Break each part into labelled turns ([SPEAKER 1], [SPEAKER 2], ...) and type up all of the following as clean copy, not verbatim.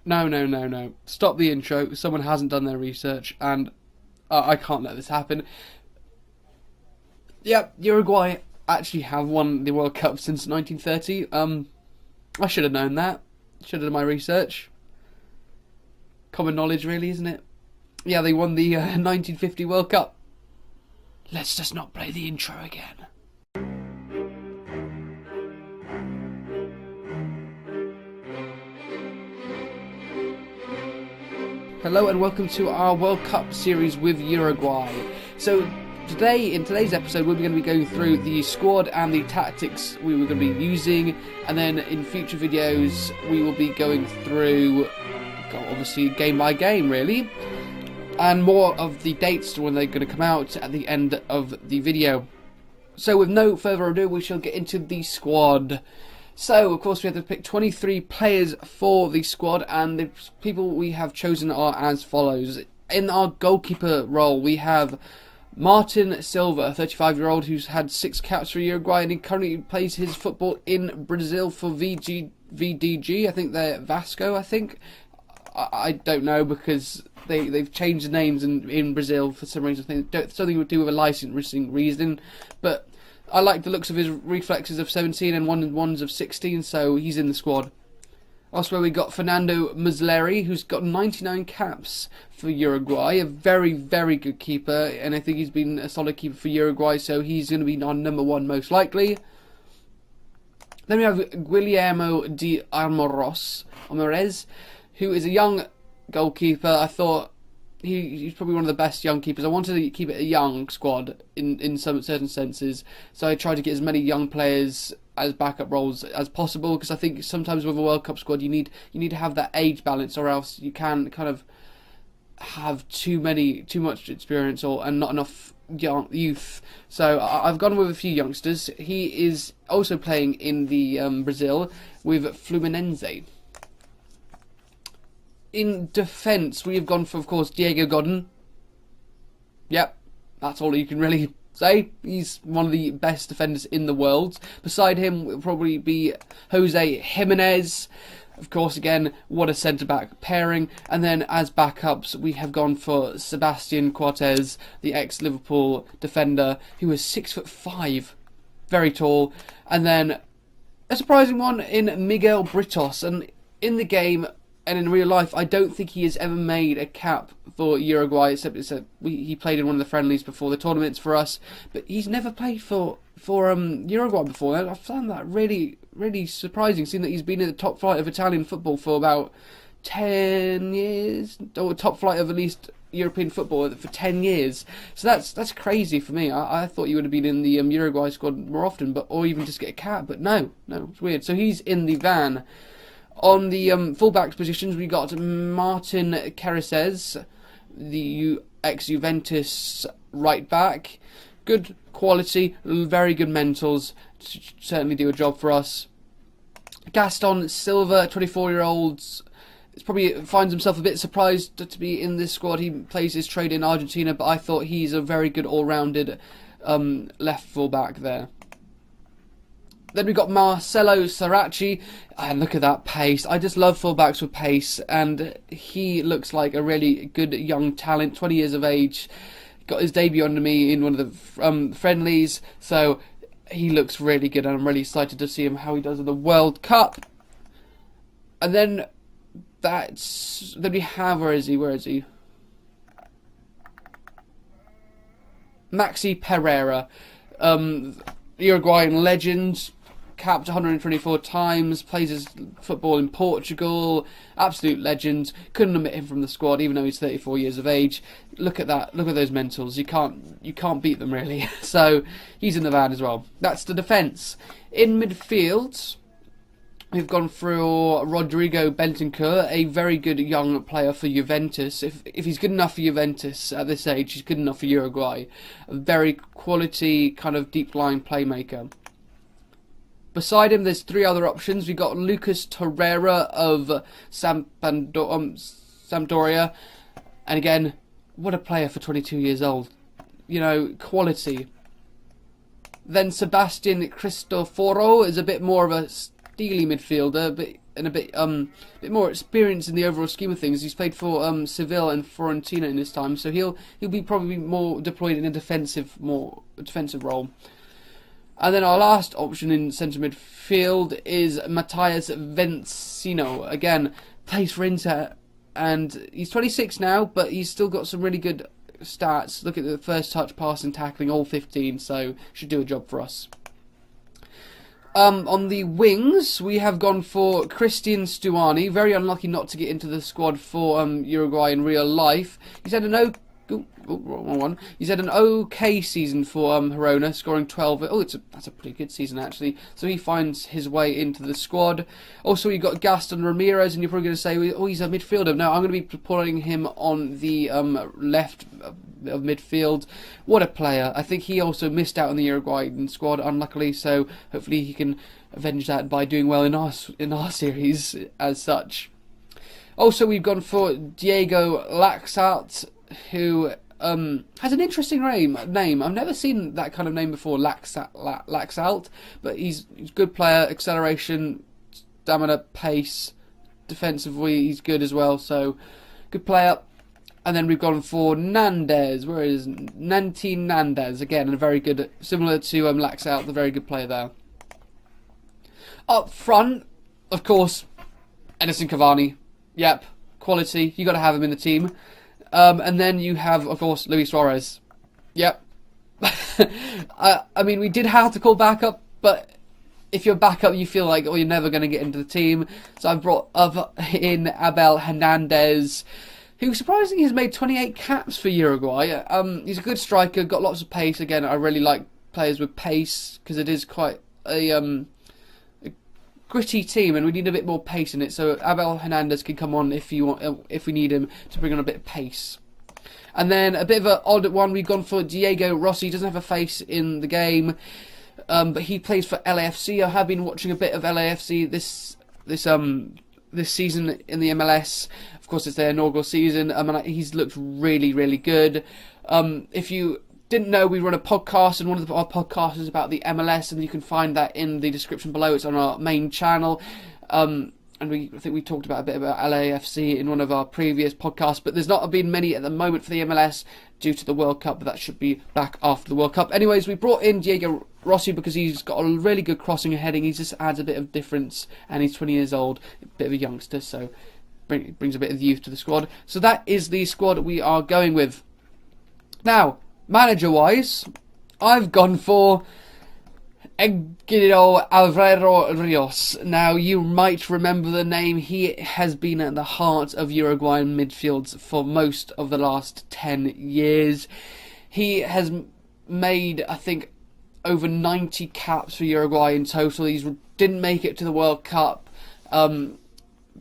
[SPEAKER 1] No, no, no, no. Stop the intro. Someone hasn't done their research, and I can't let this happen. Yep, Uruguay actually have won the World Cup since 1930. I should have known that. Should have done my research. Common knowledge, really, isn't it? Yeah, they won the 1950 World Cup. Let's just not play the intro again. Hello and welcome to our World Cup series with Uruguay. So today, in today's episode, we're going to be going through the squad and the tactics we were going to be using, and then in future videos we will be going through, obviously, game by game, really, and more of the dates when they're going to come out at the end of the video. So with no further ado, we shall get into the squad. So, of course, we have to pick 23 players for the squad, and the people we have chosen are as follows. In our goalkeeper role, we have Martin Silva, a 35-year-old who's had 6 caps for Uruguay, and he currently plays his football in Brazil for VDG. I think they're Vasco, I think. I don't know, because they've changed the names in Brazil for some reason. I think something to do with a licensing reason, but I like the looks of his reflexes of 17 and ones of 16, so he's in the squad. Elsewhere we got Fernando Muslera, who's got 99 caps for Uruguay, a very, very good keeper, and I think he's been a solid keeper for Uruguay, so he's going to be our number 1 most likely. Then we have Guillermo de Almorez, who is a young goalkeeper. I thought he's probably one of the best young keepers. I wanted to keep it a young squad in some certain senses, so I tried to get as many young players as backup roles as possible, because I think sometimes with a World Cup squad you need to have that age balance, or else you can kind of have too much experience and not enough young youth. So I've gone with a few youngsters. He is also playing in the Brazil with Fluminense. In defence, we have gone for, of course, Diego Godin. Yep, that's all you can really say. He's one of the best defenders in the world. Beside him will probably be Jose Jimenez. Of course, again, what a centre-back pairing. And then as backups, we have gone for Sebastian Cortez, the ex-Liverpool defender, who is 6'5", very tall. And then a surprising one in Miguel Britos. And in the game and in real life, I don't think he has ever made a cap for Uruguay, except he played in one of the friendlies before the tournaments for us, but he's never played for Uruguay before. I found that really, really surprising, seeing that he's been in the top flight of Italian football for about 10 years, or top flight of at least European football for 10 years. So that's crazy for me. I thought he would have been in the Uruguay squad more often, or even just get a cap, but no, it's weird. So he's in the van. On the fullbacks positions, we got Martin Carrices, the ex-Juventus right back. Good quality, very good mentals, certainly do a job for us. Gaston Silva, 24-year-old, probably finds himself a bit surprised to be in this squad. He plays his trade in Argentina, but I thought he's a very good all-rounded left fullback there. Then we got Marcelo Sarachi, and look at that pace. I just love fullbacks with pace, and he looks like a really good young talent, 20 years of age. Got his debut under me in one of the friendlies, so he looks really good, and I'm really excited to see how he does in the World Cup. And then we have, where is he? Maxi Pereira, Uruguayan legend. Capped 124 times, plays his football in Portugal, absolute legend. Couldn't omit him from the squad, even though he's 34 years of age. Look at that, look at those mentals. You can't beat them, really. So he's in the van as well. That's the defence. In midfield, we've gone through Rodrigo Bentancur, a very good young player for Juventus. If he's good enough for Juventus at this age, he's good enough for Uruguay. A very quality kind of deep-lying playmaker. Beside him, there's 3 other options. We've got Lucas Torreira of Sampdoria. And again, what a player for 22 years old. Quality. Then Sebastian Cristoforo is a bit more of a steely midfielder, but and a bit more experience in the overall scheme of things. He's played for Seville and Fiorentina in his time, so he'll be probably more deployed in a more defensive role. And then our last option in centre midfield is Matthias Vecino. Again, plays for Inter, and he's 26 now, but he's still got some really good stats. Look at the first touch, passing, tackling, all 15, so should do a job for us. On the wings, we have gone for Christian Stuani. Very unlucky not to get into the squad for Uruguay in real life. He's had an wrong one. He's had an okay season for Girona, scoring 12. That's a pretty good season actually. So he finds his way into the squad. Also, you got Gaston Ramirez, and you're probably going to say, "Oh, he's a midfielder." No, I'm going to be putting him on the left of midfield. What a player! I think he also missed out on the Uruguayan squad, unluckily. So hopefully he can avenge that by doing well in our series as such. Also, we've gone for Diego Laxalt, who has an interesting name. I've never seen that kind of name before, Laxalt, but he's a good player, acceleration, stamina, pace, defensively he's good as well, so good player. And then we've gone for Nandez. Where is Nantin Nandez? Again, a very good, similar to Laxalt, a very good player there. Up front, of course, Edinson Cavani. Yep, quality. You got to have him in the team. And then you have, of course, Luis Suarez. Yep. I mean, we did have to call backup, but if you're backup, you feel like, oh, you're never going to get into the team. So I've brought up in Abel Hernandez, who surprisingly has made 28 caps for Uruguay. He's a good striker, got lots of pace. Again, I really like players with pace, because it is quite a gritty team, and we need a bit more pace in it. So Abel Hernandez can come on if we need him to bring on a bit of pace. And then a bit of an odd one, we've gone for Diego Rossi. He doesn't have a face in the game, but he plays for LAFC. I have been watching a bit of LAFC this season in the MLS. Of course, it's their inaugural season. He's looked really, really good. If you didn't know, we run a podcast, and one of our podcasts is about the MLS, and you can find that in the description below. It's on our main channel, and I think we talked about a bit about LAFC in one of our previous podcasts, but there's not been many at the moment for the MLS due to the World Cup, but that should be back after the World Cup. Anyways, we brought in Diego Rossi because he's got a really good crossing and heading. He just adds a bit of difference, and he's 20 years old, a bit of a youngster, so brings a bit of youth to the squad. So that is the squad we are going with. Now, manager-wise, I've gone for Egidio Alvaro Rios. Now, you might remember the name. He has been at the heart of Uruguayan midfields for most of the last 10 years. He has made, I think, over 90 caps for Uruguay in total. He didn't make it to the World Cup.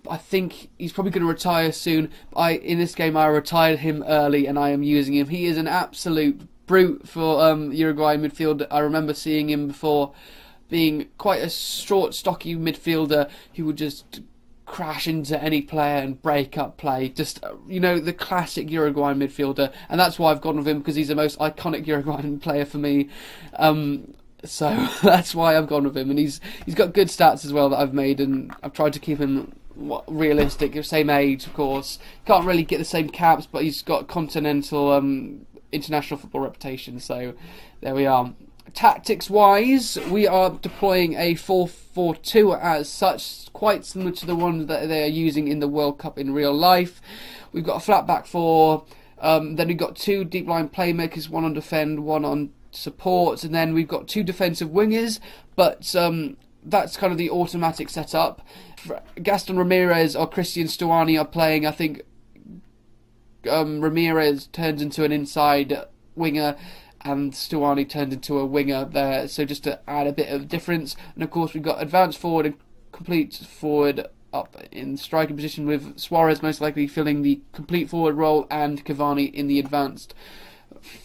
[SPEAKER 1] I think he's probably going to retire soon. In this game, I retired him early, and I am using him. He is an absolute brute for Uruguay midfield. I remember seeing him before being quite a short, stocky midfielder who would just crash into any player and break up play. Just, the classic Uruguayan midfielder. And that's why I've gone with him, because he's the most iconic Uruguayan player for me. So that's why I've gone with him. And he's got good stats as well that I've made, and I've tried to keep him realistic, same age, of course. Can't really get the same caps, but he's got continental, international football reputation, so there we are. Tactics wise, we are deploying a 4-4-2 as such, quite similar to the one that they are using in the World Cup in real life. We've got a flat back four, then we've got two deep line playmakers, one on defend, one on support, and then we've got two defensive wingers, but that's kind of the automatic setup. Gaston Ramirez or Christian Stuani are playing. I think Ramirez turns into an inside winger and Stuani turns into a winger there, so just to add a bit of difference. And of course we've got advanced forward and complete forward up in striking position, with Suarez most likely filling the complete forward role and Cavani in the advanced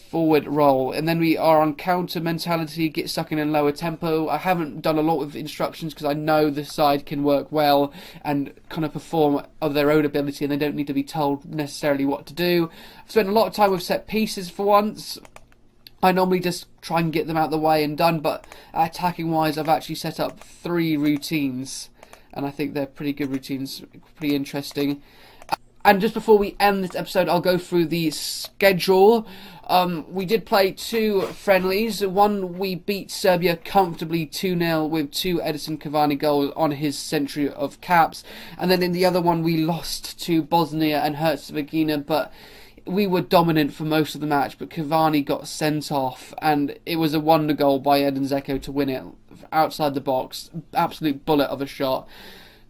[SPEAKER 1] forward role. And then we are on counter mentality, get stuck in a lower tempo. I haven't done a lot of instructions because I know the side can work well and kind of perform of their own ability, and they don't need to be told necessarily what to do. I've spent a lot of time with set pieces for once. I normally just try and get them out of the way and done, but attacking wise I've actually set up 3 routines. and I think they're pretty good routines, pretty interesting. And just before we end this episode, I'll go through the schedule. We did play 2 friendlies. One, we beat Serbia comfortably 2-0 with 2 Edison Cavani goals on his century of caps. And then in the other one, we lost to Bosnia and Herzegovina, but we were dominant for most of the match, but Cavani got sent off, and it was a wonder goal by Edin Dzeko to win it outside the box. Absolute bullet of a shot.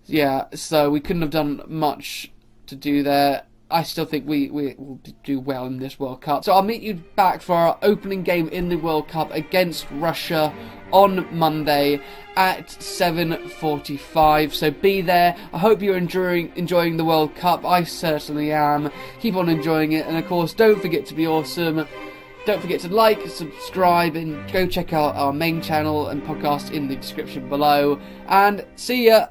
[SPEAKER 1] Yeah, so we couldn't have done much to do there. I still think we will do well in this World Cup. So I'll meet you back for our opening game in the World Cup against Russia on Monday at 7:45. So be there. I hope you're enjoying the World Cup. I certainly am. Keep on enjoying it, and of course, don't forget to be awesome. Don't forget to like, subscribe, and go check out our main channel and podcast in the description below. And see ya!